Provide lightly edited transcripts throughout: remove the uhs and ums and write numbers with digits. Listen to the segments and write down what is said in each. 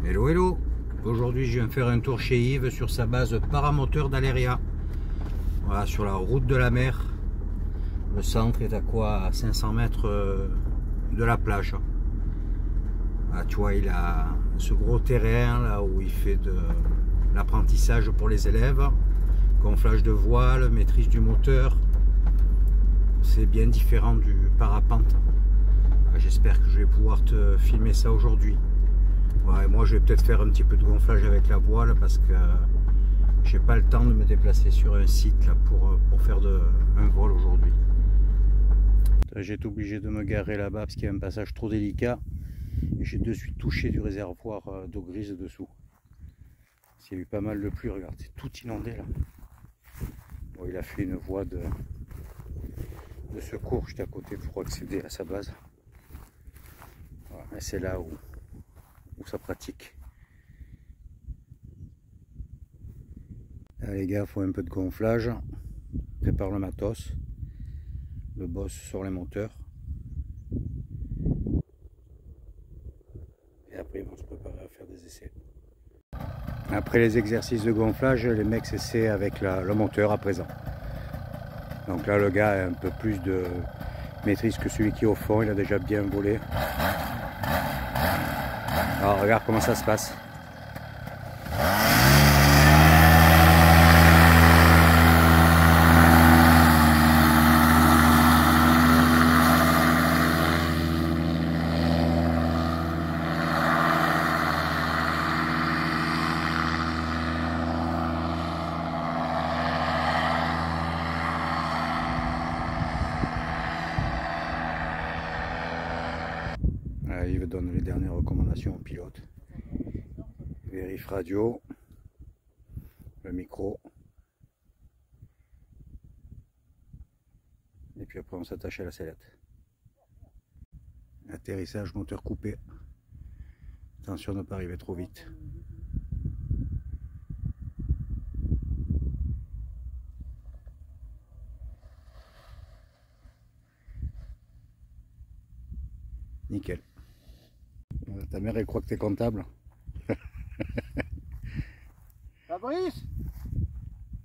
Hello hello. Aujourd'hui je viens faire un tour chez Yves sur sa base paramoteur d'Aléria. Voilà, sur la route de la mer. Le centre est à quoi? À 500 mètres de la plage. Voilà, tu vois, il a ce gros terrain là où il fait de l'apprentissage pour les élèves. Gonflage de voile, maîtrise du moteur. C'est bien différent du parapente. J'espère que je vais pouvoir te filmer ça aujourd'hui. Ouais, moi je vais peut-être faire un petit peu de gonflage avec la voile parce que j'ai pas le temps de me déplacer sur un site là pour faire un vol aujourd'hui. J'ai été obligé de me garer là-bas parce qu'il y a un passage trop délicat et j'ai de suite touché du réservoir d'eau grise dessous. Il y a eu pas mal de pluie, regarde, c'est tout inondé là. Bon, il a fait une voie de secours juste à côté pour accéder à sa base. Voilà, c'est là où ça pratique. Là, les gars, faut un peu de gonflage. Prépare le matos. Le boss sur les moteurs. Et après, ils vont se préparer à faire des essais. Après les exercices de gonflage, les mecs essaient avec le moteur à présent. Donc là, le gars a un peu plus de maîtrise que celui qui est au fond. Il a déjà bien volé. Alors regarde comment ça se passe. Yves donne les dernières recommandations au pilote. Vérif radio, le micro. Et puis après on s'attache à la sellette. Atterrissage moteur coupé. Attention de ne pas arriver trop vite. Nickel. Ta mère elle croit que t'es comptable. Fabrice,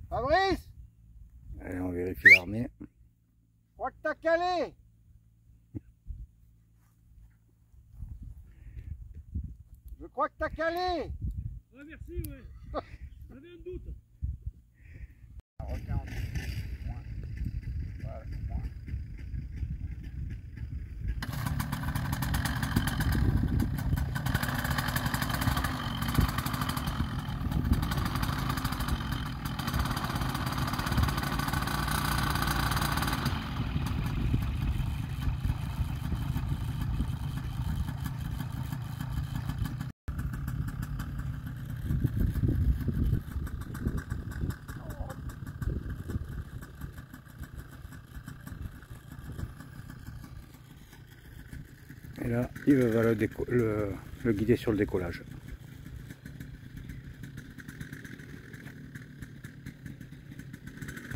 Fabrice, Allez, on vérifie l'armée. je crois que t'as calé. Je crois que t'as calé. Ouais, merci, ouais. J'avais un doute. Et là, Yves va le guider sur le décollage.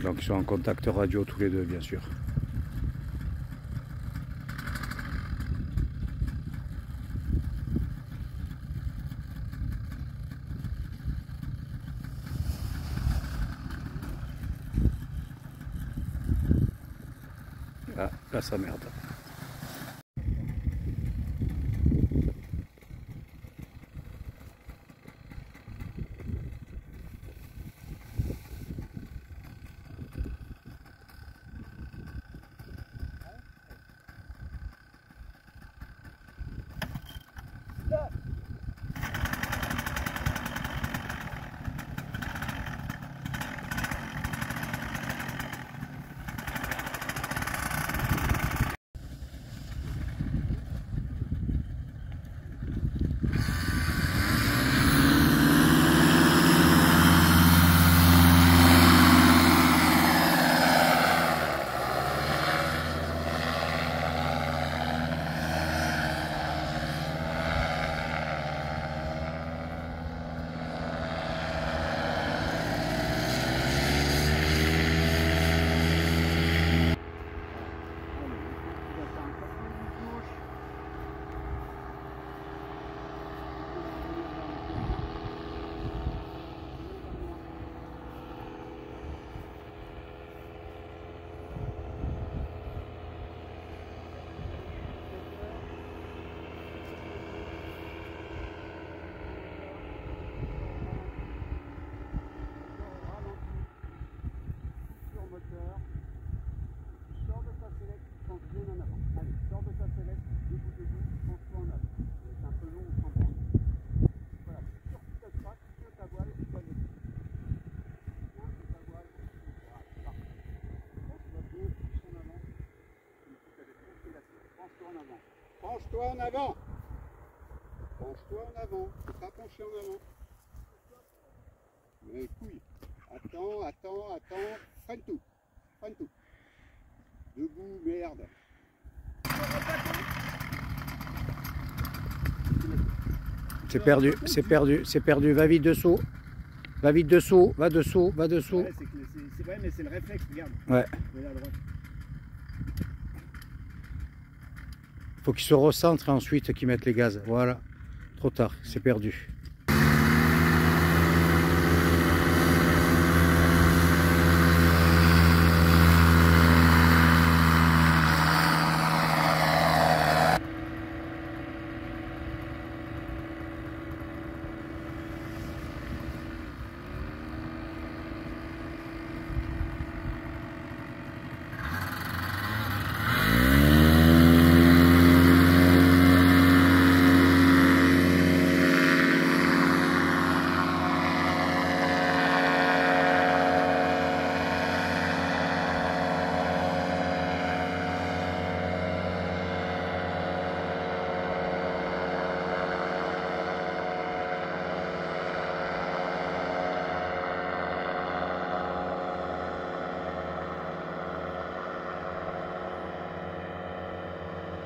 Donc ils sont en contact radio tous les deux, bien sûr. Ah, là ça merde. penche-toi en avant. Penche-toi en avant. Penche-toi en avant. Faut pas pencher en avant. Mais couille. Attends. Freine tout. Freine tout. Debout, merde. C'est perdu. Va vite dessous. Va dessous. Ouais, c'est vrai, mais c'est le réflexe, regarde. Ouais. Regarde à droite. Faut qu'il se recentre et ensuite qu'il mette les gaz. Voilà. Trop tard, c'est perdu.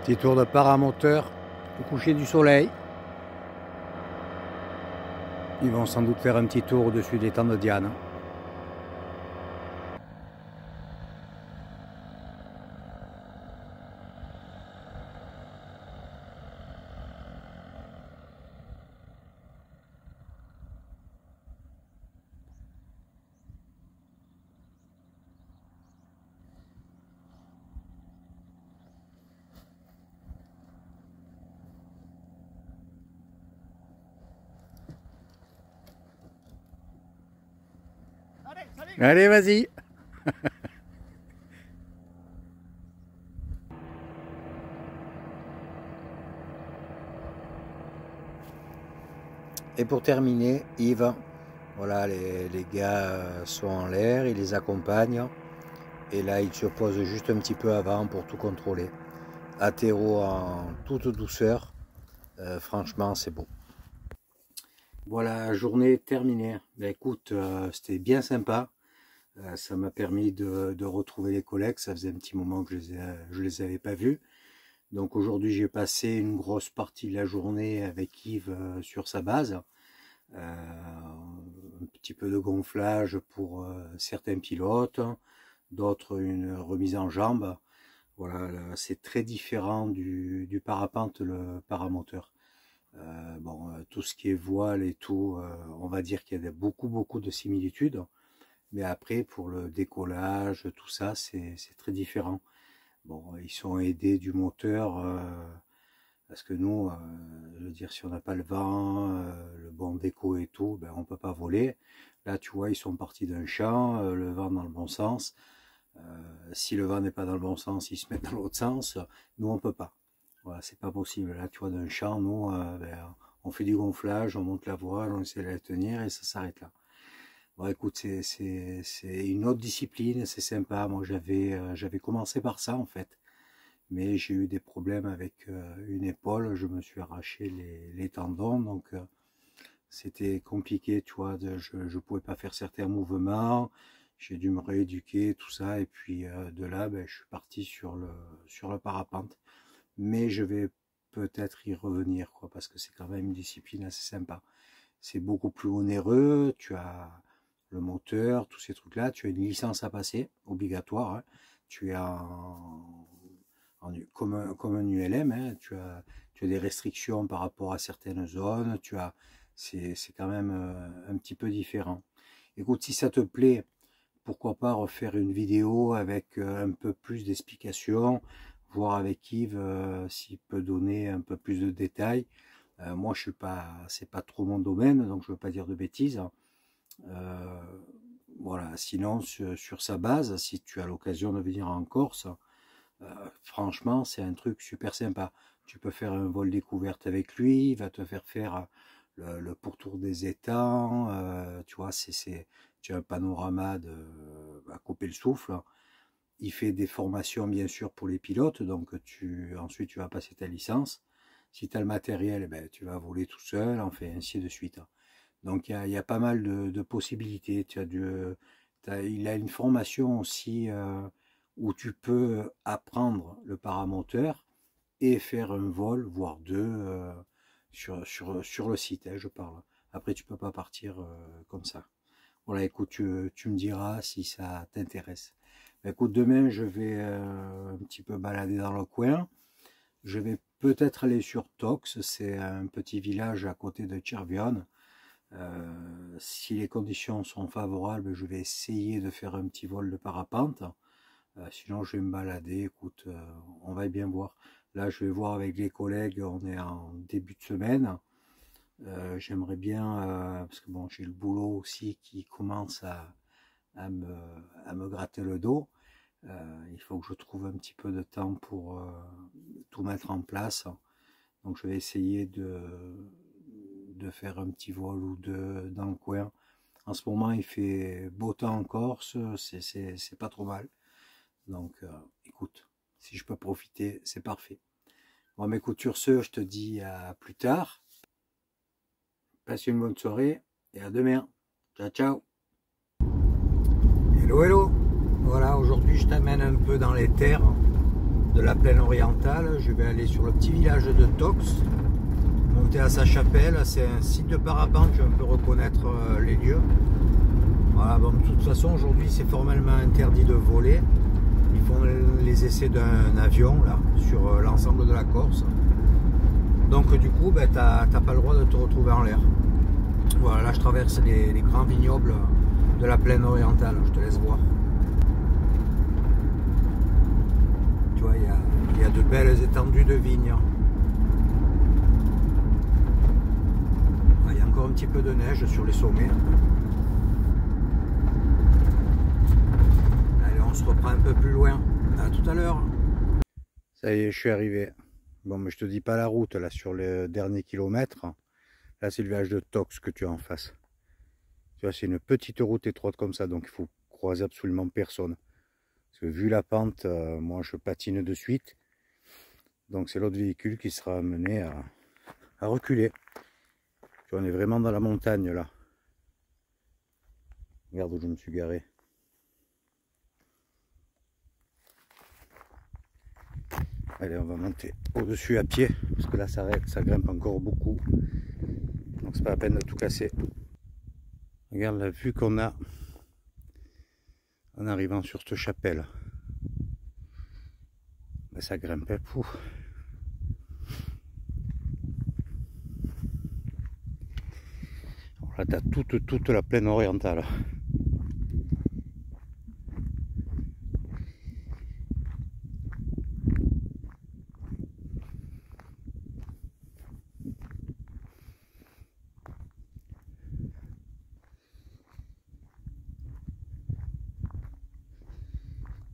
Petit tour de paramoteur au coucher du soleil. Ils vont sans doute faire un petit tour au-dessus des temps de Diane. Allez, vas-y. Et pour terminer, Yves, voilà, les gars sont en l'air, ils les accompagnent. Et là, ils se posent juste un petit peu avant pour tout contrôler. Atterro en toute douceur. Franchement, c'est beau. Voilà, journée terminée. Ben, écoute, c'était bien sympa. Ça m'a permis de retrouver les collègues. Ça faisait un petit moment que je les avais pas vus. Donc aujourd'hui, j'ai passé une grosse partie de la journée avec Yves sur sa base. Un petit peu de gonflage pour certains pilotes, d'autres une remise en jambe. Voilà, c'est très différent du parapente, le paramoteur. Tout ce qui est voile et tout, on va dire qu'il y a beaucoup de similitudes. Mais après, pour le décollage, tout ça, c'est très différent. Bon, ils sont aidés du moteur, parce que nous, je veux dire, si on n'a pas le vent, le bon déco et tout, ben, on peut pas voler. Là, tu vois, ils sont partis d'un champ, le vent dans le bon sens. Si le vent n'est pas dans le bon sens, ils se mettent dans l'autre sens. Nous, on peut pas. Voilà, c'est pas possible. Là, tu vois, d'un champ, nous, on fait du gonflage, on monte la voile, on essaie de la tenir et ça s'arrête là. Bon, écoute, c'est une autre discipline, c'est sympa. Moi, j'avais commencé par ça, en fait. Mais j'ai eu des problèmes avec une épaule. Je me suis arraché les tendons, donc c'était compliqué, tu vois. Je pouvais pas faire certains mouvements. J'ai dû me rééduquer, tout ça. Et puis, de là, ben, je suis parti sur le parapente. Mais je vais peut-être y revenir, quoi, parce que c'est quand même une discipline assez sympa. C'est beaucoup plus onéreux, tu as le moteur, tous ces trucs-là, tu as une licence à passer, obligatoire, hein. Tu es comme un ULM, hein. Tu as des restrictions par rapport à certaines zones, c'est quand même un petit peu différent. Écoute, si ça te plaît, pourquoi pas refaire une vidéo avec un peu plus d'explications, voir avec Yves s'il peut donner un peu plus de détails. Moi, c'est pas trop mon domaine, donc je veux pas dire de bêtises. Voilà. Sinon, sur sa base, si tu as l'occasion de venir en Corse, franchement, c'est un truc super sympa. Tu peux faire un vol découverte avec lui, il va te faire le pourtour des étangs. Tu vois, tu as un panorama à couper le souffle. il fait des formations bien sûr pour les pilotes, donc ensuite tu vas passer ta licence. Si tu as le matériel, ben, tu vas voler tout seul, enfin ainsi de suite. Donc il y a pas mal de possibilités. Il a une formation aussi où tu peux apprendre le paramoteur et faire un vol, voire deux, sur le site, hein, je parle. Après, tu peux pas partir comme ça. Voilà, écoute, tu me diras si ça t'intéresse. Écoute, demain, je vais un petit peu balader dans le coin. Je vais peut-être aller sur Tox, c'est un petit village à côté de Chervion. Si les conditions sont favorables, je vais essayer de faire un petit vol de parapente. Sinon, je vais me balader. Écoute, on va bien voir. Là, je vais voir avec les collègues. On est en début de semaine. J'aimerais bien, parce que bon, j'ai le boulot aussi qui commence à me gratter le dos. Il faut que je trouve un petit peu de temps pour tout mettre en place. Donc, je vais essayer de faire un petit vol ou deux dans le coin. En ce moment, il fait beau temps en Corse, c'est pas trop mal. Donc, écoute, si je peux profiter, c'est parfait. Bon, mais écoute, sur ce, je te dis à plus tard. Passe une bonne soirée et à demain. Ciao, ciao. Hello, hello. Voilà, aujourd'hui, je t'amène un peu dans les terres de la plaine orientale. Je vais aller sur le petit village de Tox, monter à sa chapelle. C'est un site de parapente, je peux reconnaître les lieux. Voilà, bon, de toute façon, aujourd'hui, c'est formellement interdit de voler. Ils font les essais d'un avion là sur l'ensemble de la Corse. Donc du coup, ben, t'as pas le droit de te retrouver en l'air. Voilà, là je traverse les grands vignobles de la plaine orientale, je te laisse voir. Tu vois, il y a de belles étendues de vignes. Il y a encore un petit peu de neige sur les sommets. On se reprend un peu plus loin. À tout à l'heure. Ça y est, je suis arrivé. Bon, mais je te dis pas la route là sur le dernier kilomètre. Là, c'est le village de Tox que tu as en face. Tu vois, c'est une petite route étroite comme ça, donc il faut croiser absolument personne. Parce que vu la pente, moi je patine de suite. Donc c'est l'autre véhicule qui sera amené à reculer. Tu vois, on est vraiment dans la montagne là. Regarde où je me suis garé. Allez, on va monter au-dessus à pied, parce que là ça grimpe encore beaucoup. Donc c'est pas la peine de tout casser. Regarde la vue qu'on a en arrivant sur cette chapelle. Ben, ça grimpe un peu. Là t'as toute la plaine orientale.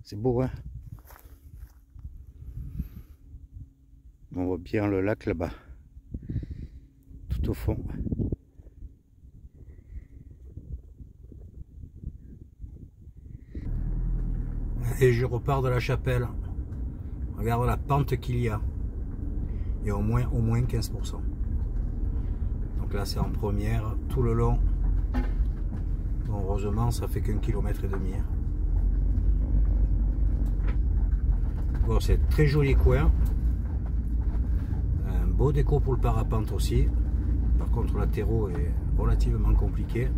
C'est beau, hein? On voit bien le lac là-bas, tout au fond. Et je repars de la chapelle. Regarde la pente qu'il y a. Il y a au moins 15%. Donc là, c'est en première tout le long. Bon, heureusement, ça fait qu'1,5 km. Bon, c'est très joli coin. Un beau déco pour le parapente aussi. Par contre, la terreau est relativement compliqué.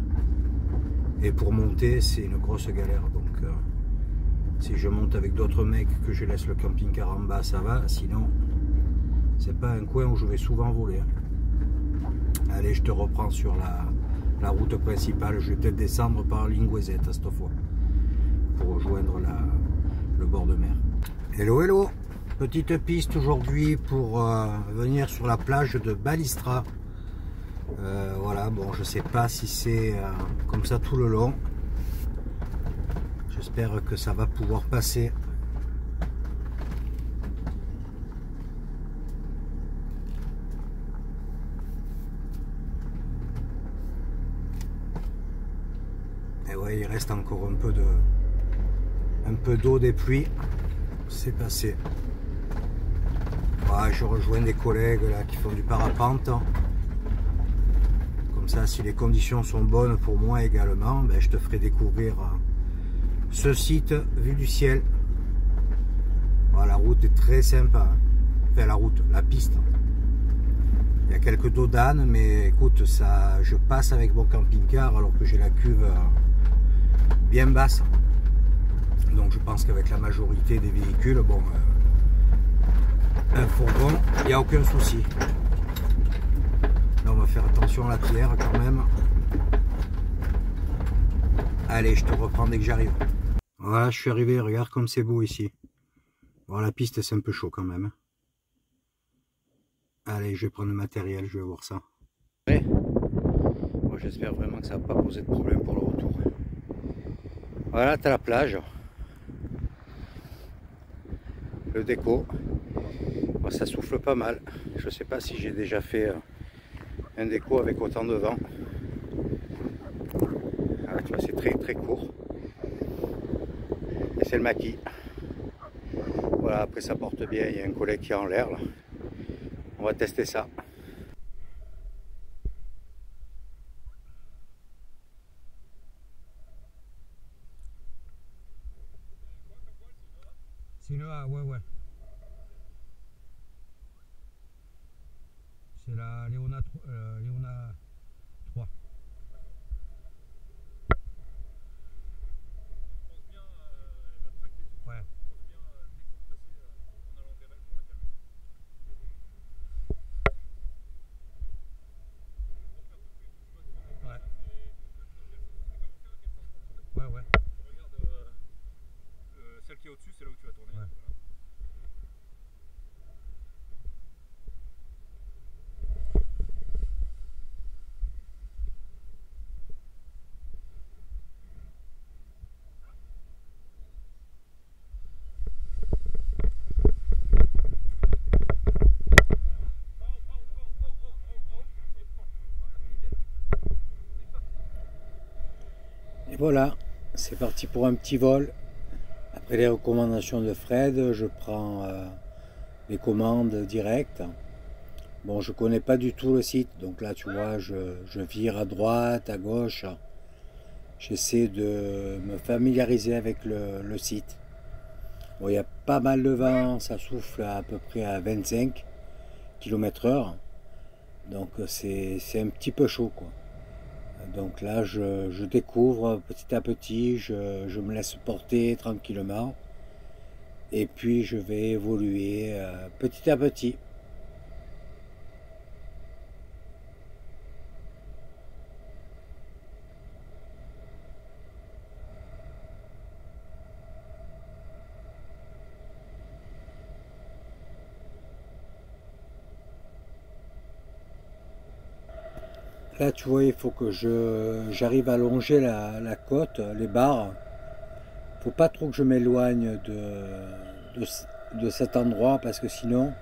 Et pour monter, c'est une grosse galère. Donc, si je monte avec d'autres mecs, que je laisse le camping-car en bas, ça va. Sinon, c'est pas un coin où je vais souvent voler. Allez, je te reprends sur la route principale. Je vais peut-être descendre par Linguezette cette fois pour rejoindre le bord de mer. Hello, hello. Petite piste aujourd'hui pour venir sur la plage de Balistra. Voilà, bon, je sais pas si c'est comme ça tout le long. J'espère que ça va pouvoir passer. Et ouais, il reste encore un peu Un peu d'eau des pluies, c'est passé. Ouais, je rejoins des collègues là qui font du parapente. Comme ça, si les conditions sont bonnes pour moi également, ben, je te ferai découvrir ce site vu du ciel. Voilà, la route est très sympa. Enfin, la route, la piste. Il y a quelques dos d'âne, mais écoute, ça, je passe avec mon camping-car alors que j'ai la cuve bien basse. Donc je pense qu'avec la majorité des véhicules, bon, un fourgon, il n'y a aucun souci. Là, on va faire attention à la pierre quand même. Allez, je te reprends dès que j'arrive. Voilà, je suis arrivé, regarde comme c'est beau ici. Bon, la piste, c'est un peu chaud quand même. Allez, je vais prendre le matériel, je vais voir ça. Ouais. Bon, j'espère vraiment que ça va pas poser de problème pour le retour. Voilà, tu as la plage. Le déco. Bon, ça souffle pas mal. Je sais pas si j'ai déjà fait un déco avec autant de vent. Ah, tu vois, c'est très très court. Et c'est le maquis. Voilà, après ça porte bien, il y a un collègue qui est en l'air là. On va tester ça. C'est une A, ouais. C'est la Léona 3. Ouais. Ouais. Regarde celle qui est au-dessus, c'est là où tu vas tourner. Ouais. Et voilà, c'est parti pour un petit vol. Après les recommandations de Fred, je prends les commandes directes. Bon, je connais pas du tout le site, donc là tu vois, je vire à droite, à gauche. J'essaie de me familiariser avec le site. Bon, il y a pas mal de vent, ça souffle à peu près à 25 km/h. Donc c'est un petit peu chaud quoi. Donc là je découvre petit à petit, je me laisse porter tranquillement. Et puis je vais évoluer petit à petit. Là tu vois, il faut que j'arrive à longer la côte, les barres. Faut pas trop que je m'éloigne de cet endroit parce que sinon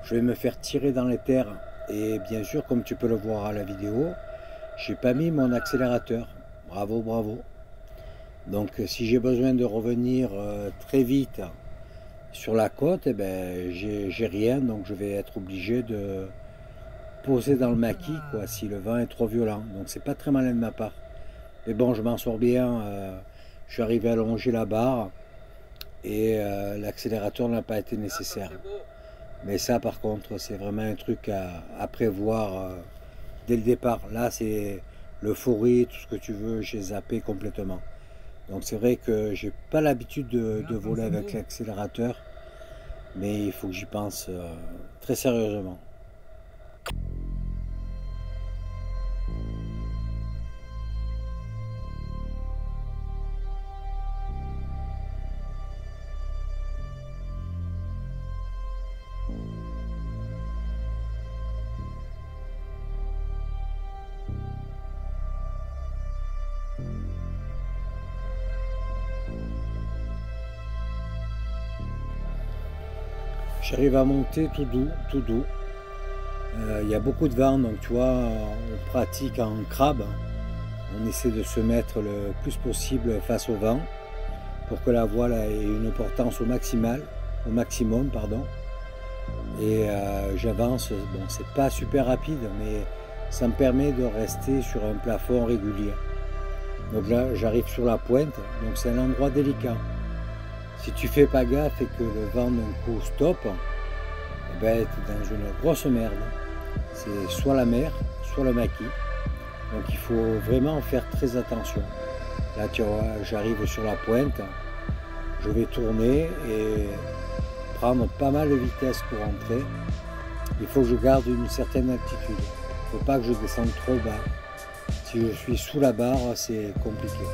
je vais me faire tirer dans les terres. Et bien sûr, comme tu peux le voir à la vidéo, j'ai pas mis mon accélérateur. Bravo. Donc si j'ai besoin de revenir très vite sur la côte, eh ben, j'ai rien, donc je vais être obligé de poser dans le maquis quoi, si le vent est trop violent. Donc c'est pas très malin de ma part. Mais bon, je m'en sors bien. Je suis arrivé à longer la barre et l'accélérateur n'a pas été nécessaire. Mais ça par contre c'est vraiment un truc à prévoir dès le départ. Là c'est l'euphorie, tout ce que tu veux, j'ai zappé complètement. Donc c'est vrai que j'ai pas l'habitude de voler avec l'accélérateur, mais il faut que j'y pense très sérieusement. J'arrive à monter tout doux. Il y a beaucoup de vent, donc tu vois, on pratique en crabe. On essaie de se mettre le plus possible face au vent. pour que la voile ait une portance au maximum, pardon. Et j'avance, bon c'est pas super rapide, mais ça me permet de rester sur un plafond régulier. Donc là j'arrive sur la pointe, donc c'est un endroit délicat. Si tu fais pas gaffe et que le vent d'un coup stoppe, eh ben, tu es dans une grosse merde. C'est soit la mer, soit le maquis. Donc il faut vraiment faire très attention. Là tu vois, j'arrive sur la pointe, je vais tourner et prendre pas mal de vitesse pour entrer. Il faut que je garde une certaine altitude. Il ne faut pas que je descende trop bas. Si je suis sous la barre, c'est compliqué.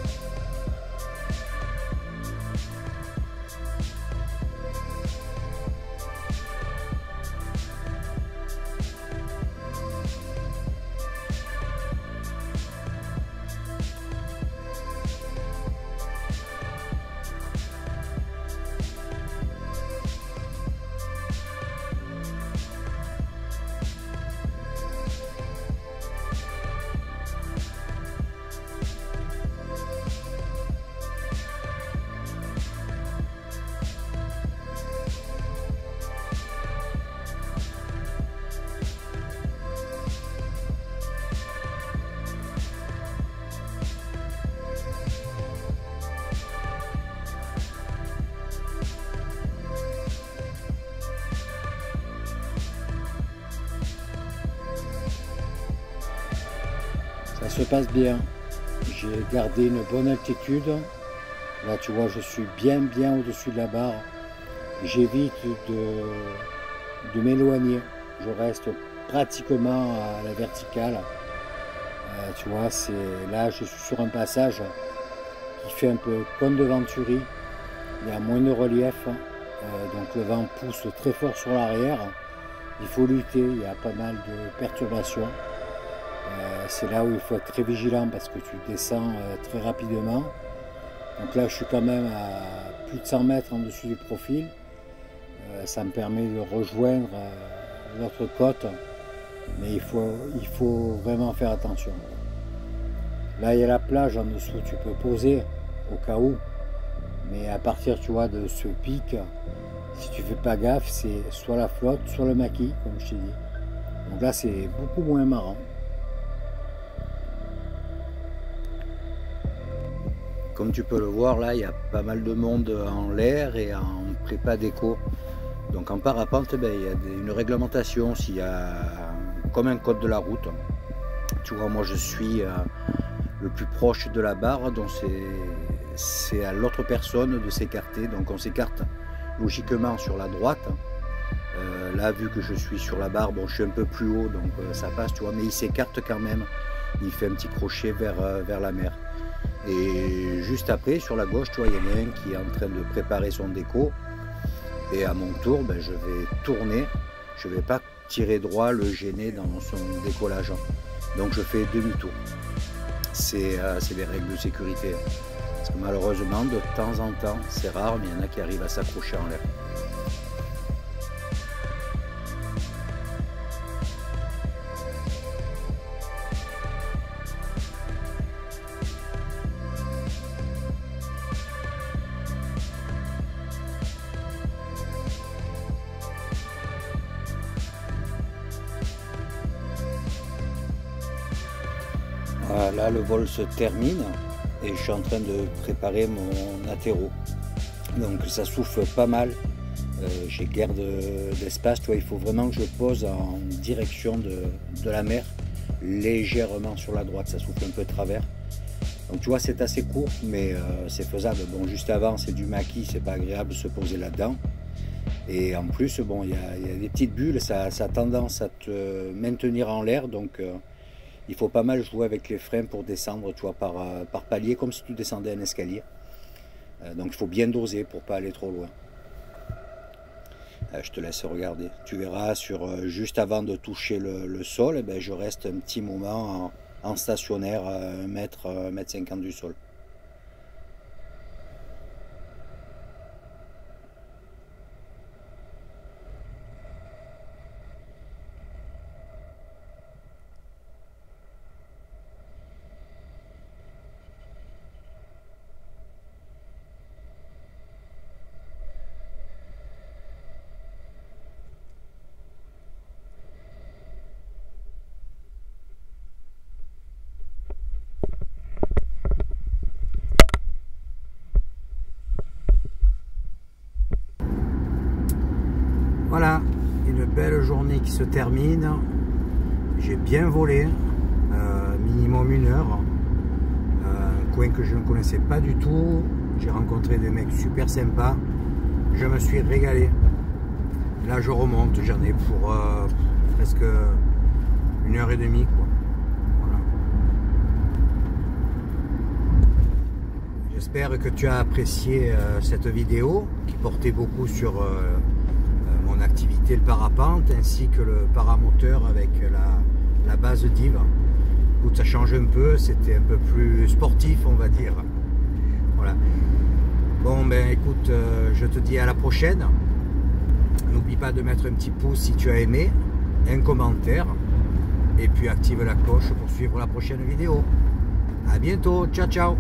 Ça se passe bien. J'ai gardé une bonne altitude. Là, tu vois, je suis bien au-dessus de la barre. J'évite de m'éloigner. Je reste pratiquement à la verticale. Tu vois, là, je suis sur un passage qui fait un peu comme de Venturi. Il y a moins de relief. Donc le vent pousse très fort sur l'arrière. Il faut lutter. Il y a pas mal de perturbations. C'est là où il faut être très vigilant parce que tu descends très rapidement. Donc là je suis quand même à plus de 100 mètres en dessus du profil. Ça me permet de rejoindre l'autre côte, mais il faut vraiment faire attention. Là il y a la plage en dessous, tu peux poser au cas où, mais à partir tu vois de ce pic, si tu fais pas gaffe, c'est soit la flotte, soit le maquis, comme je t'ai dit. Donc là c'est beaucoup moins marrant. Comme tu peux le voir, là, il y a pas mal de monde en l'air et en prépa déco. Donc en parapente, ben, il y a une réglementation, s'il y a comme un code de la route. Tu vois, moi je suis le plus proche de la barre, donc c'est à l'autre personne de s'écarter. Donc on s'écarte logiquement sur la droite. Là, vu que je suis sur la barre, bon, je suis un peu plus haut, donc ça passe, tu vois, mais il s'écarte quand même. Il fait un petit crochet vers la mer. Et juste après, sur la gauche, tu vois, il y en a un qui est en train de préparer son déco. Et à mon tour, ben, je vais tourner. Je ne vais pas tirer droit, le gêner dans son décollage. Donc je fais demi-tour. C'est les règles de sécurité. Parce que malheureusement, de temps en temps, c'est rare, mais il y en a qui arrivent à s'accrocher en l'air. Là, le vol se termine et je suis en train de préparer mon atterro. Donc ça souffle pas mal. J'ai guère d'espace. Tu vois, il faut vraiment que je pose en direction de la mer, légèrement sur la droite. Ça souffle un peu de travers. Donc tu vois, c'est assez court, mais c'est faisable. Bon, juste avant, c'est du maquis, c'est pas agréable de se poser là-dedans. Et en plus, bon, il y a des petites bulles, ça a tendance à te maintenir en l'air, donc il faut pas mal jouer avec les freins pour descendre, tu vois, par palier, comme si tu descendais un escalier. Donc il faut bien doser pour pas aller trop loin. Je te laisse regarder. Tu verras, juste avant de toucher le sol, eh ben, je reste un petit moment en stationnaire, 1 mètre 50 du sol. une belle journée qui se termine. J'ai bien volé, minimum 1 heure. Un coin que je ne connaissais pas du tout. J'ai rencontré des mecs super sympas. Je me suis régalé. Là je remonte, j'en ai pour presque 1h30 quoi. Voilà. J'espère que tu as apprécié cette vidéo qui portait beaucoup sur mon activité, le parapente, ainsi que le paramoteur avec la base Dive. Écoute, ça change un peu, c'était un peu plus sportif on va dire. Voilà. Bon ben écoute, je te dis à la prochaine. N'oublie pas de mettre un petit pouce si tu as aimé, un commentaire, et puis active la cloche pour suivre la prochaine vidéo. À bientôt, ciao ciao.